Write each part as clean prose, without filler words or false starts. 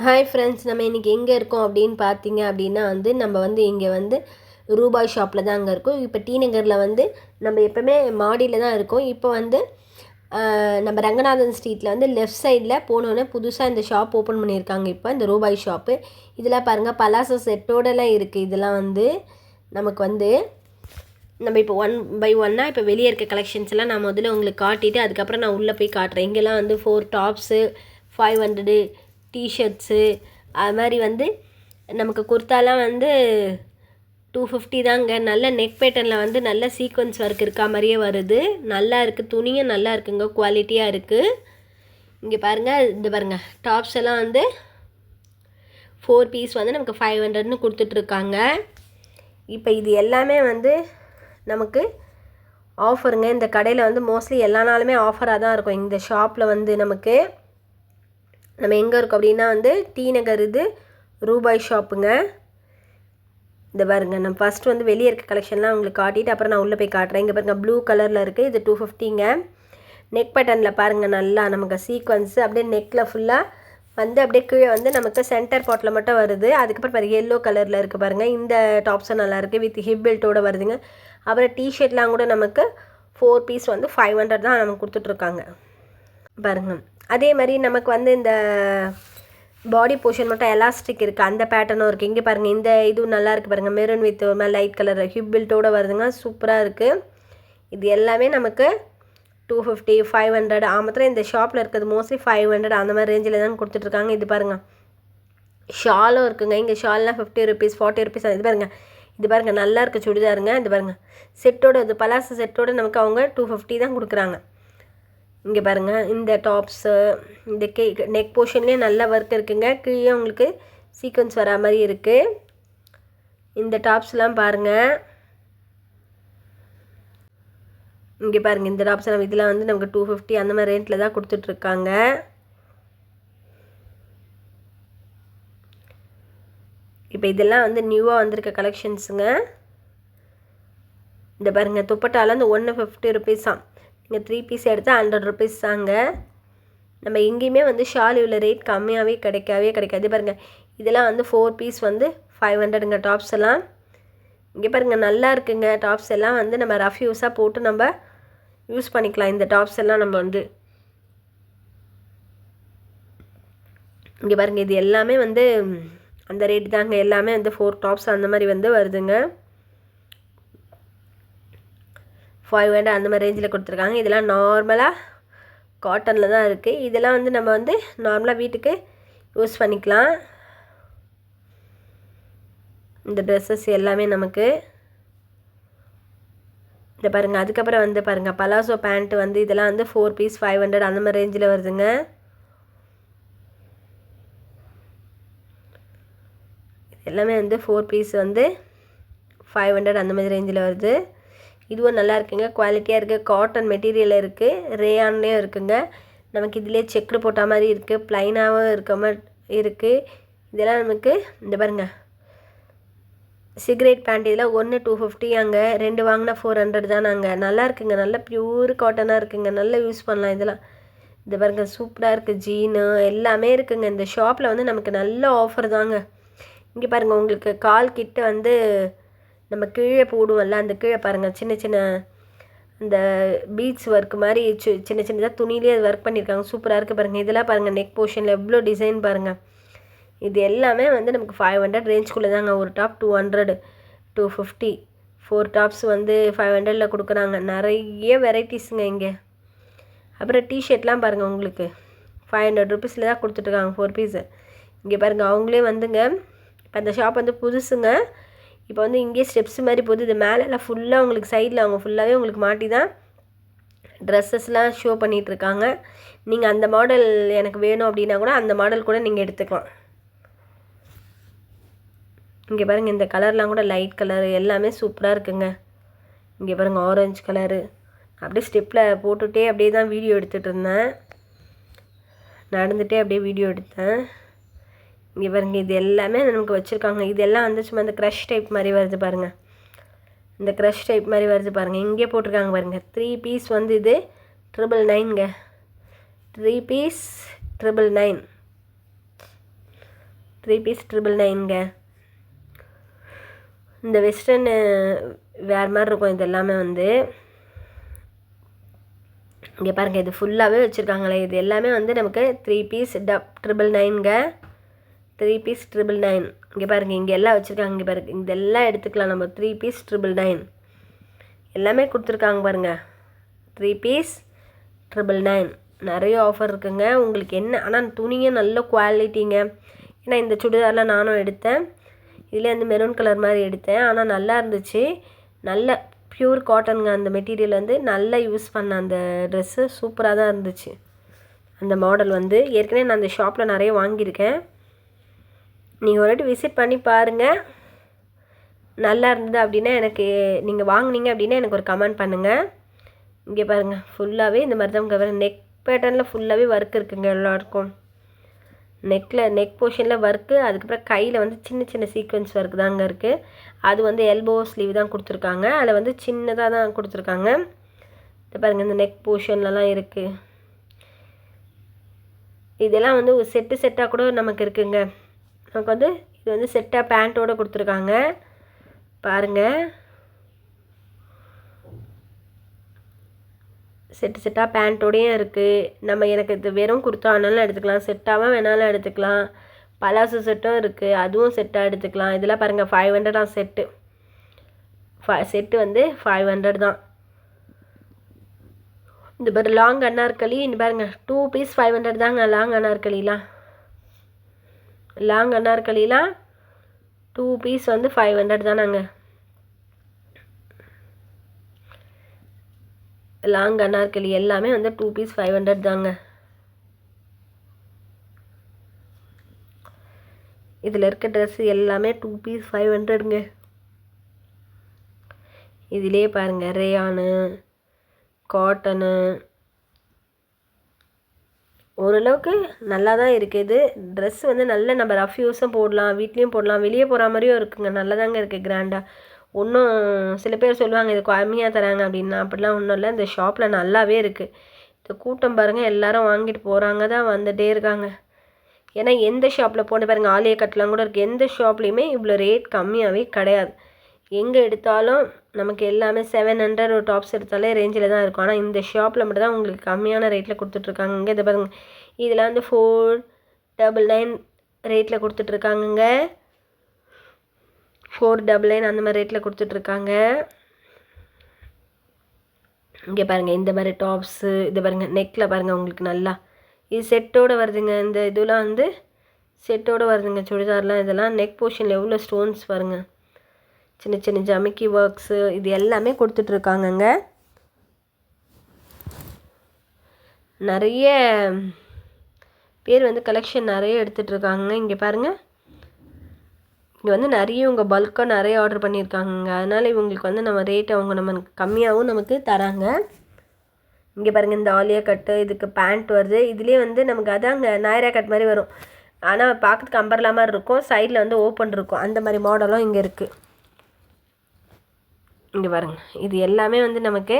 Hi friends, நம்ம இன்றைக்கி எங்கே இருக்கோம் அப்படின்னு பார்த்தீங்க அப்படின்னா நம்ம இங்கே ரூபாய் ஷாப்பில் தான் அங்கே இருக்கோம். இப்போ டி நகரில் நம்ம எப்போவுமே மாடியில் தான் இருக்கோம். இப்போ நம்ம ரங்கநாதன் ஸ்ட்ரீட்டில் லெஃப்ட் சைடில் போனோன்னே புதுசாக இந்த ஷாப் ஓப்பன் பண்ணியிருக்காங்க. இப்போ இந்த ரூபாய் ஷாப்பு இதெல்லாம் பாருங்கள், பலாசோ செட்டோடலாம் இருக்குது. இதெல்லாம் நமக்கு நம்ம இப்போ 1 by 1 இப்போ வெளியே இருக்க கலெக்ஷன்ஸ் எல்லாம் நான் முதல்ல உங்களுக்கு காட்டிட்டு அதுக்கப்புறம் நான் உள்ளே போய் காட்டுறேன். இங்கெல்லாம் 4 டாப்ஸு 500 டிஷர்ட்ஸு அது மாதிரி நமக்கு குர்த்தாலாம் 250 தாங்க. நல்ல நெக் பேட்டர்னில் நல்ல சீக்வன்ஸ் ஒர்க் இருக்கா மாதிரியே வருது. நல்லா இருக்குது, துணியும் நல்லா இருக்குங்க, குவாலிட்டியாக இருக்குது. இங்கே பாருங்கள், இந்த பாருங்கள் டாப்ஸ் எல்லாம் 4 பீஸ் நமக்கு 500ன்னு கொடுத்துட்ருக்காங்க. இப்போ இது எல்லாமே நமக்கு ஆஃபருங்க. இந்த கடையில் மோஸ்ட்லி எல்லா நாளுமே ஆஃபராக தான் இருக்கும். இந்த ஷாப்பில் நமக்கு நம்ம எங்கே இருக்கோம் அப்படின்னா டி நகர் இது ரூபாய் ஷாப்புங்க. இந்த பாருங்க, நம்ம ஃபஸ்ட்டு வெளியே இருக்க கலெக்ஷன்லாம் உங்களுக்கு காட்டிட்டு அப்புறம் நான் உள்ளே போய் காட்டுறேன். இங்கே பாருங்கள், ப்ளூ கலரில் இருக்குது. இது 250ங்க. நெக் பட்டனில் பாருங்கள், நல்லா நமக்கு சீக்வன்ஸு அப்படியே நெக்கில் ஃபுல்லாக அப்படியே கீழே நமக்கு சென்டர் பாட்டில் மட்டும் வருது. அதுக்கப்புறம் பாருங்கள், எல்லோ கலரில் இருக்குது பாருங்கள். இந்த டாப்ஸும் நல்லாயிருக்கு, வித் ஹிப் பெல்ட்டோடு வருதுங்க. அப்புறம் டிஷர்ட்லாம் கூட நமக்கு 4 பீஸ் 500 தான் நமக்கு கொடுத்துட்ருக்காங்க பாருங்கள். அதே மாதிரி நமக்கு இந்த பாடி போர்ஷன் மட்டும் எலாஸ்டிக் இருக்குது, அந்த பேட்டர்னும் இருக்குது. இங்கே பாருங்கள், இந்த இதுவும் நல்லா இருக்குது பாருங்கள், மெரூன் வித் ஒரு மாதிரி லைட் கலர் ஹிப் பெல்ட்டோடு வருதுங்க, சூப்பராக இருக்குது. இது எல்லாமே நமக்கு 250 500 ஆமாத்திரம் இந்த ஷாப்பில் இருக்கிறது மோஸ்ட்லி 500 அந்த மாதிரி ரேஞ்சில் தான் கொடுத்துட்ருக்காங்க. இது பாருங்கள், ஷாலும் இருக்குங்க. இங்கே ஷால்லாம் 50 rupees 40 rupees. இது பாருங்கள், இது பாருங்கள், நல்லா இருக்குது சுடிதாருங்க. இது பாருங்கள், செட்டோடு இது பலாசு செட்டோடு நமக்கு அவங்க 250 தான் கொடுக்குறாங்க. இங்கே பாருங்கள், இந்த டாப்ஸு இந்த நெக் போர்ஷன்லேயே நல்ல ஒர்க் இருக்குங்க. கீழே உங்களுக்கு சீக்வன்ஸ் வரா மாதிரி இருக்குது. இந்த டாப்ஸ்லாம் பாருங்கள், இங்கே பாருங்கள், இந்த டாப்ஸ் எல்லாம் இதெல்லாம் நமக்கு 250 அந்த மாதிரி ரேட்டில் தான் கொடுத்துட்ருக்காங்க. இப்போ இதெல்லாம் நியூவாக வந்திருக்க கலெக்ஷன்ஸுங்க. இந்த பாருங்கள், துப்பட்டாலாம் 150 rupees தான். இங்கே 3 பீஸ் எடுத்தால் 100 rupees தாங்க. நம்ம எங்கேயுமே ஷால் இவ்வளோ ரேட் கம்மியாகவே கிடைக்காது. பாருங்கள், இதெல்லாம் 4 பீஸ் 500ங்க டாப்ஸ் எல்லாம். இங்கே பாருங்கள், நல்லா இருக்குங்க டாப்ஸ் எல்லாம். நம்ம ரஃப் யூஸாக போட்டு நம்ம யூஸ் பண்ணிக்கலாம். இந்த டாப்ஸ் எல்லாம் நம்ம இங்கே பாருங்கள், இது எல்லாமே அந்த ரேட் தாங்க. எல்லாமே 4 டாப்ஸ் அந்த மாதிரி வருதுங்க. 500 அந்த மாதிரி ரேஞ்சில் கொடுத்துருக்காங்க. இதெல்லாம் நார்மலாக காட்டனில் தான் இருக்குது. இதெல்லாம் நம்ம நார்மலாக வீட்டுக்கு யூஸ் பண்ணிக்கலாம். இந்த ட்ரெஸ்ஸஸ் எல்லாமே நமக்கு இந்த பாருங்கள். அதுக்கப்புறம் பாருங்கள், பலாசோ பேண்ட்டு இதெல்லாம் 4 பீஸ் 500 அந்த மாதிரி ரேஞ்சில் வருதுங்க. எல்லாமே 4 பீஸ் 500 அந்த மாதிரி ரேஞ்சில் வருது. இதுவும் நல்லா இருக்குங்க, குவாலிட்டியாக இருக்குது, காட்டன் மெட்டீரியல் இருக்குது, ரேயான்லேயும் இருக்குங்க. நமக்கு இதிலே செக்குடு போட்ட மாதிரி இருக்குது, ப்ளைனாகவும் இருக்க மாதிரி இருக்குது. இதெல்லாம் நமக்கு இந்த பாருங்கள், சிகரெட் பேண்ட் இதெல்லாம் 1 250 அங்கே 2 வாங்கினா 400 தானாங்க. நல்லா இருக்குங்க, நல்ல ப்யூர் காட்டனாக இருக்குங்க, நல்லா யூஸ் பண்ணலாம் இதெல்லாம். இந்த பாருங்கள், சூப்பராக இருக்குது. ஜீனு எல்லாமே இருக்குங்க. இந்த ஷாப்பில் நமக்கு நல்ல ஆஃபர் தாங்க. இங்கே பாருங்கள், உங்களுக்கு கால் கிட்ட நம்ம கீழே போடுவோம்ல, அந்த கீழே பாருங்கள், சின்ன சின்ன அந்த பீட்ஸ் ஒர்க் மாதிரி சின்ன சின்னதாக துணியிலே அது ஒர்க் பண்ணியிருக்காங்க, சூப்பராக இருக்குது பாருங்கள். இதெல்லாம் பாருங்கள், நெக் போர்ஷனில் எவ்வளோ டிசைன் பாருங்கள். இது எல்லாமே நமக்கு 500 ரேஞ்சுக்குள்ளே தாங்க. ஒரு டாப் 200 250 4 டாப்ஸ் 500ல் கொடுக்குறாங்க. நிறைய வெரைட்டிஸுங்க இங்கே. அப்புறம் டிஷர்ட்லாம் பாருங்கள், உங்களுக்கு 500 rupeesல தான் கொடுத்துட்ருக்காங்க 4 பீஸு. இங்கே பாருங்கள், அவங்களே இப்போ அந்த ஷாப் புதுசுங்க. இப்போ இங்கேயே ஸ்டெப்ஸ் மாதிரி போகுது. இது மேலெல்லாம் ஃபுல்லாக உங்களுக்கு சைடில் அவங்க ஃபுல்லாகவே உங்களுக்கு மாட்டி தான் ட்ரெஸ்ஸஸ்லாம் ஷோ பண்ணிகிட்ருக்காங்க. நீங்கள் அந்த மாடல் எனக்கு வேணும் அப்படின்னா கூட அந்த மாடல் கூட நீங்கள் எடுத்துக்கலாம். இங்கே பாருங்கள், இந்த கலர்லாம் கூட லைட் கலர் எல்லாமே சூப்பராக இருக்குங்க. இங்கே பாருங்கள், ஆரஞ்சு கலரு. அப்படியே ஸ்டெப்பில் போட்டுகிட்டே அப்படியே தான் வீடியோ எடுத்துகிட்டு இருந்தேன், நடந்துகிட்டே அப்படியே வீடியோ எடுத்தேன். இங்கே பாருங்கள், இது எல்லாமே நமக்கு வச்சுருக்காங்க. இதெல்லாம் சும்மா இந்த க்ரஷ் டைப் மாதிரி வருது பாருங்கள். இந்த க்ரஷ் டைப் மாதிரி வருது பாருங்கள். இங்கே போட்டிருக்காங்க பாருங்கள், 3 பீஸ் இது 999ங்க. 3 பீஸ் 999. 3 பீஸ் 999ங்க. இந்த வெஸ்டர்ன் வேறு மாதிரி இருக்கும் இது எல்லாமே வந்து. இங்கே பாருங்கள், இது ஃபுல்லாகவே வச்சுருக்காங்களே, இது எல்லாமே வந்து நமக்கு 3 பீஸ் 999ங்க. 3 பீஸ் 999. இங்கே பாருங்கள், இங்கே எல்லாம் வச்சுருக்காங்க. இங்கே பாருங்கள், இதெல்லாம் எடுத்துக்கலாம் நம்ம. 3 பீஸ் 999 எல்லாமே கொடுத்துருக்காங்க பாருங்கள். 3 பீஸ் 999 நிறைய ஆஃபர் இருக்குங்க உங்களுக்கு. என்ன ஆனால் துணியும் நல்ல குவாலிட்டிங்க. ஏன்னா இந்த சுடிதாரில் நானும் எடுத்தேன். இதில் வந்து மெரூன் கலர் மாதிரி எடுத்தேன். ஆனால் நல்லா இருந்துச்சு. நல்ல ப்யூர் காட்டனுங்க. அந்த மெட்டீரியல் வந்து நல்லா யூஸ் பண்ண அந்த ட்ரெஸ்ஸு சூப்பராக தான் இருந்துச்சு. அந்த மாடல் வந்து ஏற்கனவே நான் அந்த ஷாப்பில் நிறைய வாங்கியிருக்கேன். நீங்கள் ஒரு வாட்டி விசிட் பண்ணி பாருங்கள். நல்லா இருந்தது அப்படின்னா எனக்கு, நீங்கள் வாங்கினீங்க அப்படின்னா எனக்கு ஒரு கமெண்ட் பண்ணுங்கள். இங்கே பாருங்கள், ஃபுல்லாகவே இந்த மாதிரி தான் கவர். நெக் பேட்டர்னில் ஃபுல்லாகவே ஒர்க் இருக்குங்க எல்லாருக்கும். நெக் போர்ஷனில் ஒர்க்கு, அதுக்கப்புறம் கையில் வந்து சின்ன சின்ன சீக்வன்ஸ் ஒர்க் தாங்க இருக்குது. அது வந்து எல்போ ஸ்லீவ் தான் கொடுத்துருக்காங்க. அதில் வந்து சின்னதாக தான் கொடுத்துருக்காங்க. இது பாருங்கள், இந்த நெக் போர்ஷன்லலாம் இருக்குது. இதெல்லாம் வந்து ஒரு செட்டாக கூட நமக்கு இருக்குங்க. நமக்கு வந்து இது வந்து செட்டாக பேண்ட்டோடு கொடுத்துருக்காங்க பாருங்கள். செட்டாக பேண்ட்டோடையும் இருக்குது. நம்ம எனக்கு இது வெறும் குர்த்தா வேணாலும் எடுத்துக்கலாம், செட்டாகவும் வேணாலும் எடுத்துக்கலாம். பலாசோ செட்டும் இருக்குது, அதுவும் செட்டாக எடுத்துக்கலாம். இதெல்லாம் பாருங்கள் 500 தான் செட்டு. செட்டு வந்து 500 தான். இந்த பாரு லாங் அன்னார்கலி, இந்த பாருங்கள் 2 பீஸ் 500 தாங்க. லாங் அன்னார்கலிலாம் 2 பீஸ் வந்து 500 தானாங்க. லாங் அனார்கலி எல்லாமே வந்து 2 பீஸ் 500 தாங்க. இதில் இருக்க ட்ரெஸ்ஸு எல்லாமே 2 பீஸ் 500ங்க. இதிலே பாருங்கள், ரேயானு, காட்டனு, ஓரளவுக்கு நல்லா தான் இருக்குது. ட்ரெஸ் வந்து நல்ல நம்ம ரஃப் யூஸும் போடலாம், வீட்லேயும் போடலாம், வெளியே போகிற மாதிரியும் இருக்குங்க. நல்லா தாங்க இருக்குது கிராண்டாக. ஒன்றும் சில பேர் சொல்லுவாங்க இது கம்மியாக தராங்க அப்படின்னா, அப்படிலாம் ஒன்றும் இல்லை. இந்த ஷாப்பில் நல்லாவே இருக்குது. இந்த கூட்டம் பாருங்கள், எல்லோரும் வாங்கிட்டு போகிறாங்க தான், வந்துகிட்டே இருக்காங்க. ஏன்னா எந்த ஷாப்பில் போன பாருங்கள், ஆலியா கட்லாம் கூட இருக்குது. எந்த ஷாப்லேயுமே இவ்வளோ ரேட் கம்மியாகவே கிடையாது. எங்கே எடுத்தாலும் நமக்கு எல்லாமே 700 ஒரு டாப்ஸ் எடுத்தாலே ரேஞ்சில் தான் இருக்கும். ஆனால் இந்த ஷாப்பில் மட்டும் தான் உங்களுக்கு கம்மியான ரேட்டில் கொடுத்துட்ருக்காங்க. இங்கே இதை பாருங்கள், இதில் வந்து 499 ரேட்டில் கொடுத்துட்ருக்காங்கங்க. 499 அந்த மாதிரி ரேட்டில் கொடுத்துட்ருக்காங்க. இங்கே பாருங்கள், இந்த மாதிரி டாப்ஸு, இது பாருங்கள் நெக்கில் பாருங்கள் உங்களுக்கு நல்லா இது செட்டோடு வருதுங்க. இந்த இதெல்லாம் வந்து செட்டோடு வருதுங்க சுடிதார்லாம். இதெல்லாம் நெக் போர்ஷனில் எவ்வளோ ஸ்டோன்ஸ் பாருங்கள், சின்ன சின்ன ஜமிக்கி ஒர்க்ஸு, இது எல்லாமே கொடுத்துட்ருக்காங்கங்க. நிறைய பேர் வந்து கலெக்ஷன் நிறைய எடுத்துகிட்ருக்காங்க. இங்கே பாருங்கள், இங்கே வந்து நிறைய இவங்க பல்காக நிறைய ஆர்டர் பண்ணியிருக்காங்க. அதனால் இவங்களுக்கு வந்து நம்ம ரேட் அவங்க நம்ம கம்மியாகவும் நமக்கு தராங்க. இங்கே பாருங்கள், இந்த ஆலியா கட்டு, இதுக்கு பேண்ட் வருது. இதுலேயே வந்து நமக்கு அதாங்க நாயரா கட் மாதிரி வரும். ஆனால் பார்க்கறதுக்கு அம்பர்லா மாதிரி இருக்கும், சைடில் வந்து ஓப்பன் இருக்கும். அந்த மாதிரி மாடலும் இங்கே இருக்குது. இங்கே பாருங்கள், இது எல்லாமே வந்து நமக்கு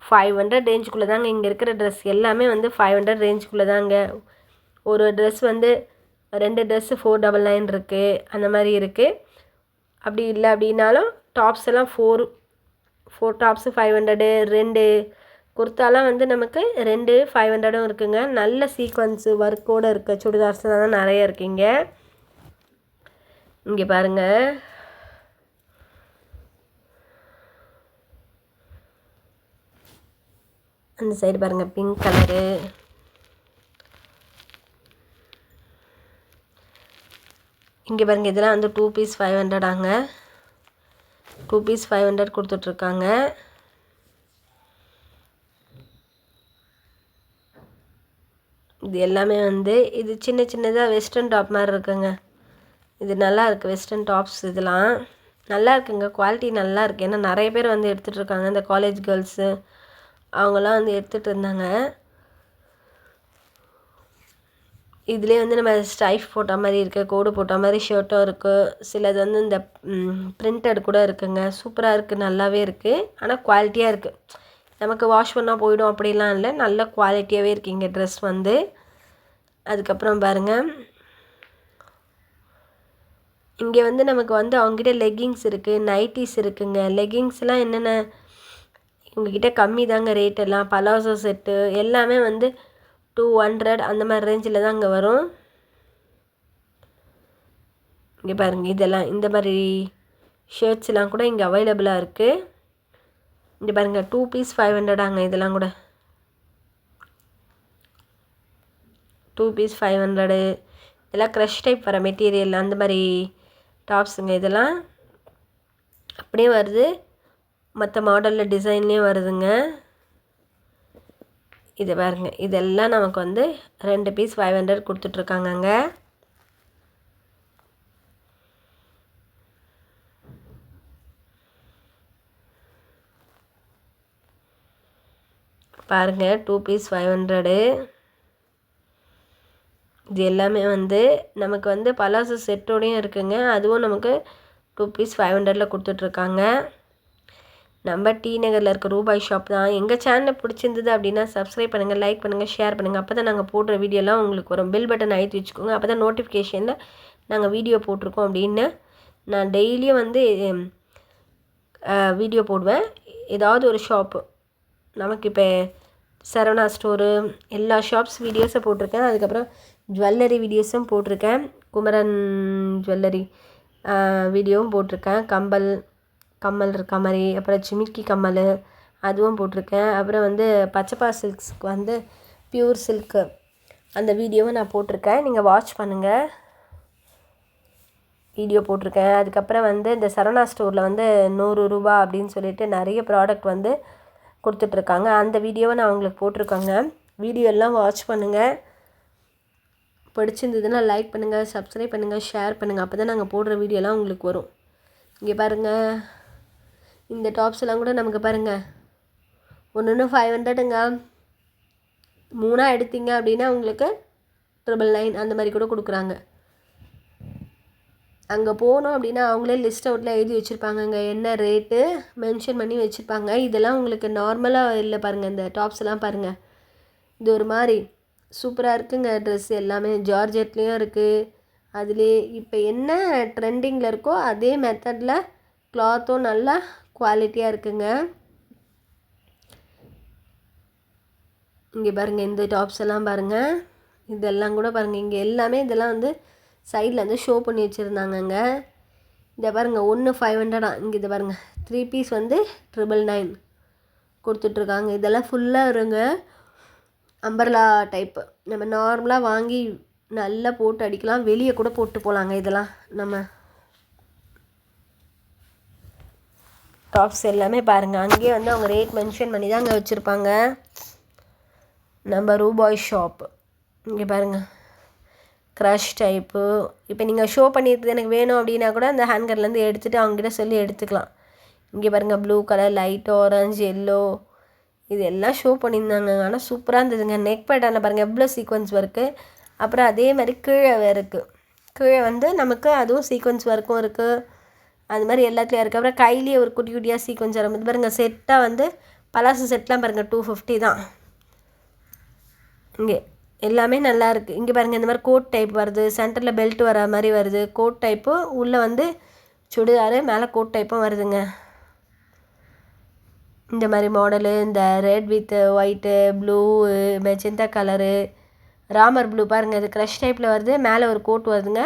500 ரேஞ்சுக்குள்ளே தாங்க. இங்கே இருக்கிற ட்ரெஸ் எல்லாமே வந்து 500 ரேஞ்சுக்குள்ளே தாங்க. ஒரு ட்ரெஸ் வந்து 2 ட்ரெஸ்ஸு 499 இருக்குது, அந்த மாதிரி இருக்குது. அப்படி இல்லை அப்படின்னாலும் டாப்ஸ் எல்லாம் 4 டாப்ஸு 500, 2 குர்த்தாலாம் வந்து நமக்கு 2 500ம் இருக்குங்க. நல்ல சீக்வன்ஸு ஒர்க்கோடு இருக்க சுடிதார்ஸ் தான் நிறைய இருக்குங்க. இங்கே பாருங்கள், அந்த சைடு பாருங்கள் பிங்க் கலரு, இங்கே பாருங்கள் இதெல்லாம் வந்து 2 பீஸ் 500ஆங்க. 2 பீஸ் 500 கொடுத்துட்ருக்காங்க. இது எல்லாமே வந்து இது சின்ன சின்னதாக வெஸ்டர்ன் டாப் மாதிரி இருக்குங்க. இது நல்லா இருக்குது வெஸ்டர்ன் டாப்ஸ். இதெல்லாம் நல்லா இருக்குங்க, குவாலிட்டி நல்லா இருக்குது. ஏன்னா நிறைய பேர் வந்து எடுத்துகிட்டு இருக்காங்க. இந்த காலேஜ் கேர்ள்ஸு அவங்களாம் வந்து எடுத்துகிட்டு இருந்தாங்க. இதிலே வந்து நம்ம ஸ்டைஃப் போட்ட மாதிரி இருக்குது, கோடு போட்ட மாதிரி ஷர்ட்டும் இருக்குது. சிலது வந்து இந்த பிரிண்டட் கூட இருக்குங்க. சூப்பராக இருக்குது, நல்லாவே இருக்குது. ஆனால் குவாலிட்டியாக இருக்குது. நமக்கு வாஷ் பண்ணால் போயிடும் அப்படிலாம் இல்லை, நல்ல குவாலிட்டியாகவே இருக்குது இங்கே ட்ரெஸ் வந்து. அதுக்கப்புறம் பாருங்கள், இங்கே வந்து நமக்கு வந்து அவங்ககிட்ட லெகிங்ஸ் இருக்குது, நைட்டிஸ் இருக்குங்க. லெகிங்ஸ்லாம் என்னென்ன இவங்ககிட்ட கம்மி தாங்க ரேட் எல்லாம். பலாசோ செட்டு எல்லாமே வந்து 200 அந்த மாதிரி ரேஞ்சில் தான் இங்கே வரும். இங்கே பாருங்கள், இதெல்லாம் இந்த மாதிரி ஷர்ட்ஸ்லாம் கூட இங்கே அவைலபிளாக இருக்குது. இங்கே பாருங்கள், 2 பீஸ் 500 இதெல்லாம் கூட 2 பீஸ் 500. இதெல்லாம் க்ரஷ் டைப் வர மெட்டீரியல் அந்த மாதிரி டாப்ஸுங்க. இதெல்லாம் அப்படியே வருது, மற்ற மாடலில் டிசைன்லேயும் வருதுங்க. இது பாருங்க, இதெல்லாம் நமக்கு வந்து 2 பீஸ் 500 கொடுத்துட்ருக்காங்கங்க. பாருங்கள், 2 பீஸ் 500. இது எல்லாமே வந்து நமக்கு வந்து பலாசோ செட்டோடையும் இருக்குங்க. அதுவும் நமக்கு 2 பீஸ் 500 கொடுத்துட்ருக்காங்க. நம்ம டி நகரில் இருக்க ரூபாய் ஷாப் தான். எங்கள் சேனலை பிடிச்சிருந்தது அப்படின்னா சப்ஸ்கிரைப் பண்ணுங்கள், லைக் பண்ணுங்கள், ஷேர் பண்ணுங்கள். அப்போ தான் நாங்கள் போடுற வீடியோலாம் உங்களுக்கு வரும். பெல் பட்டன் அழுத்தி வச்சுக்கோங்க. அப்போ தான் நோட்டிஃபிகேஷனில் நாங்கள் வீடியோ போட்டிருக்கோம் அப்படின்னு. நான் டெய்லியும் வந்து வீடியோ போடுவேன். ஏதாவது ஒரு ஷாப்பு நமக்கு இப்போ சரவணா ஸ்டோரு எல்லா ஷாப்ஸ் வீடியோஸை போட்டிருக்கேன். அதுக்கப்புறம் ஜுவல்லரி வீடியோஸும் போட்டிருக்கேன். குமரன் ஜுவல்லரி வீடியோவும் போட்டிருக்கேன். கம்மல் இருக்க மாதிரி, அப்புறம் ஜிமிக்கி கம்மல் அதுவும் போட்டிருக்கேன். அப்புறம் வந்து பச்சைப்பா சில்க்ஸ்க்கு வந்து பியூர் சில்க்கு அந்த வீடியோவும் நான் போட்டிருக்கேன். நீங்கள் வாட்ச் பண்ணுங்கள், வீடியோ போட்டிருக்கேன். அதுக்கப்புறம் வந்து இந்த சரவணா ஸ்டோரில் வந்து 100 ரூபா அப்படின்னு சொல்லிட்டு நிறைய ப்ராடக்ட் வந்து கொடுத்துட்ருக்காங்க. அந்த வீடியோவை நான் உங்களுக்கு போட்டிருக்கேங்க. வீடியோ எல்லாம் வாட்ச் பண்ணுங்கள். பிடிச்சிருந்ததுன்னா லைக் பண்ணுங்கள், சப்ஸ்கிரைப் பண்ணுங்கள், ஷேர் பண்ணுங்கள். அப்போ தான் நாங்கள் போடுற வீடியோலாம் உங்களுக்கு வரும். இங்கே பாருங்கள், இந்த டாப்ஸ் எல்லாம் கூட நமக்கு பாருங்கள், ஒன்று 500ங்க. 3 எடுத்தீங்க அப்படின்னா உங்களுக்கு 999 அந்த மாதிரி கூட கொடுக்குறாங்க. அங்கே போனோம் அப்படின்னா அவங்களே லிஸ்ட் அவுட்டில் எழுதி வச்சுருப்பாங்கங்க, என்ன ரேட்டு மென்ஷன் பண்ணி வச்சுருப்பாங்க. இதெல்லாம் உங்களுக்கு நார்மலாக இல்லை பாருங்கள். இந்த டாப்ஸ் எல்லாம் பாருங்கள், இது ஒரு மாதிரி சூப்பராக இருக்குங்க. ட்ரெஸ் எல்லாமே ஜார்ஜெட்லேயும் இருக்குது. அதுலேயே இப்போ என்ன ட்ரெண்டிங்கில் இருக்கோ அதே மெத்தடில் கிளாத்தும் நல்லா குவாலிட்டியாக இருக்குங்க. இங்கே பாருங்கள், இந்த டாப்ஸ் எல்லாம் பாருங்கள், இதெல்லாம் கூட பாருங்கள். இங்கே எல்லாமே இதெல்லாம் வந்து சைடில் வந்து ஷோ பண்ணி வச்சுருந்தாங்கங்க. இதை பாருங்கள், 1 500. இங்கே இதை பாருங்கள், 3 பீஸ் வந்து 999 கொடுத்துட்ருக்காங்க. இதெல்லாம் ஃபுல்லாக இருங்க அம்பர்லா டைப்பு. நம்ம நார்மலாக வாங்கி நல்லா போட்டு அடிக்கலாம், வெளியே கூட போட்டு போகலாங்க. இதெல்லாம் நம்ம டாப்ஸ் எல்லாமே பாருங்கள், அங்கேயே வந்து அவங்க ரேட் மென்ஷன் பண்ணி தான் அங்கே வச்சுருப்பாங்க. நம்ம ரூபாய் ஷாப். இங்கே பாருங்கள், க்ரஷ் டைப்பு. இப்போ நீங்கள் ஷோ பண்ணியிருக்கிறது எனக்கு வேணும் அப்படின்னா கூட அந்த ஹேங்கர்லேருந்து எடுத்துகிட்டு அவங்ககிட்ட சொல்லி எடுத்துக்கலாம். இங்கே பாருங்கள், blue colour, light orange, yellow, இது எல்லாம் ஷோ பண்ணியிருந்தாங்க. ஆனால் சூப்பராக இருந்ததுங்க. நெக் பேட்டர்னில் பாருங்கள் எவ்வளோ சீக்வன்ஸ் ஒர்க்கு. அப்புறம் அதே மாதிரி கீழே இருக்குது, கீழே வந்து நமக்கு அதுவும் சீக்வன்ஸ் ஒர்க்கும் இருக்குது. அது மாதிரி எல்லாத்துலேயும் இருக்குது. அப்புறம் கையிலேயே ஒரு குட்டி குட்டியாக சீக்வன்ஸ் வரும். பாருங்கள், செட்டாக வந்து பலாசு செட்லாம் பாருங்கள் 250 தான். இங்கே எல்லாமே நல்லா இருக்குது. இங்கே பாருங்கள், இந்த மாதிரி கோட் டைப் வருது, சென்டரில் பெல்ட் வர மாதிரி வருது. கோட் டைப்பு உள்ளே வந்து சுடிதாரு, மேலே கோட் டைப்பும் வருதுங்க. இந்த மாதிரி மாடலு, இந்த red with white, blue, magenta colour, Ramar blue பாருங்கள், இது க்ரஷ் டைப்பில் வருது. மேலே ஒரு கோட் வருதுங்க,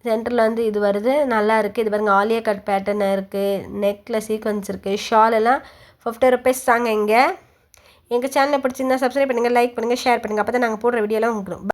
சென்டரில் வந்து இது வருது, நல்லா இருக்குது. இது பாருங்கள், ஆலியா கட் பேட்டர்ன் இருக்குது, நெக்கில் சீக்வன்ஸ் இருக்குது. ஷால் எல்லாம் 50 ருபீஸ் தாங்க. இங்கே எங்கள் சேனலை பிடிச்சிருந்தா சப்ஸ்கிரைப் பண்ணுங்கள், லைக் பண்ணுங்கள், ஷேர் பண்ணுங்கள். அப்போ தான் நாங்கள் போடுற வீடியோலாம் உங்களுக்கு